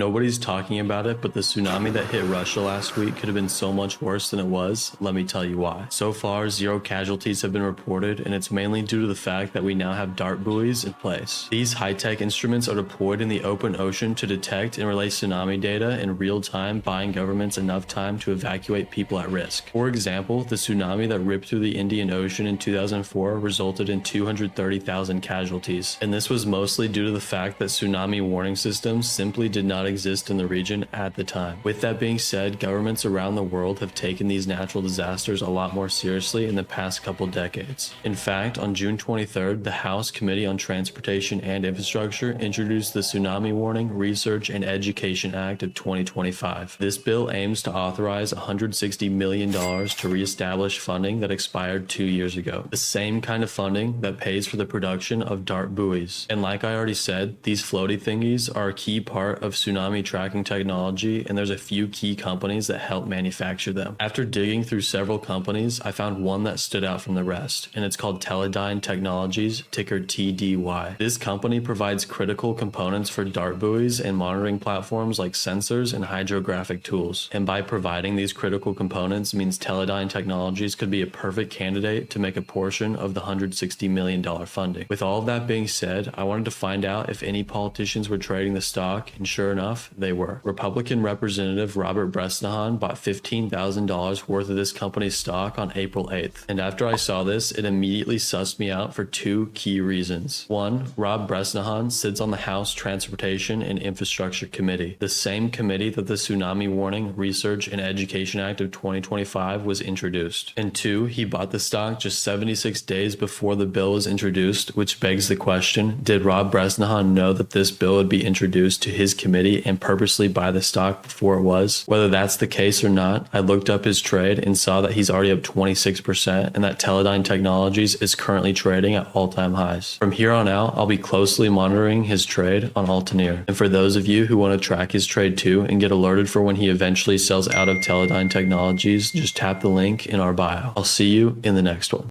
Nobody's talking about it, but the tsunami that hit Russia last week could have been so much worse than it was. Let me tell you why. So far, 0 casualties have been reported, and it's mainly due to the fact that we now have dart buoys in place. These high-tech instruments are deployed in the open ocean to detect and relay tsunami data in real time, buying governments enough time to evacuate people at risk. For example, the tsunami that ripped through the Indian Ocean in 2004 resulted in 230,000 casualties, and this was mostly due to the fact that tsunami warning systems simply did not exist in the region at the time. With that being said, governments around the world have taken these natural disasters a lot more seriously in the past couple decades. In fact, on June 23rd, the House Committee on Transportation and Infrastructure introduced the Tsunami Warning, Research, and Education Act of 2025. This bill aims to authorize $160 million to reestablish funding that expired 2 years ago, the same kind of funding that pays for the production of dart buoys. And like I already said, these floaty thingies are a key part of tsunami tracking technology, and there's a few key companies that help manufacture them. After digging through several companies, I found one that stood out from the rest, and it's called Teledyne Technologies, ticker TDY. This company provides critical components for dart buoys and monitoring platforms like sensors and hydrographic tools. And by providing these critical components means Teledyne Technologies could be a perfect candidate to make a portion of the $160 million funding. With all of that being said, I wanted to find out if any politicians were trading the stock, and sure enough, they were. Republican Representative Robert Bresnahan bought $15,000 worth of this company's stock on April 8th. And after I saw this, it immediately sussed me out for 2 key reasons. 1, Rob Bresnahan sits on the House Transportation and Infrastructure Committee, the same committee that the Tsunami Warning, Research, and Education Act of 2025 was introduced. And 2, he bought the stock just 76 days before the bill was introduced, which begs the question, did Rob Bresnahan know that this bill would be introduced to his committee and purposely buy the stock before it was? Whether that's the case or not, I looked up his trade and saw that he's already up 26% and that Teledyne Technologies is currently trading at all-time highs. From here on out, I'll be closely monitoring his trade on Altaneer. And for those of you who want to track his trade too and get alerted for when he eventually sells out of Teledyne Technologies, just tap the link in our bio. I'll see you in the next one.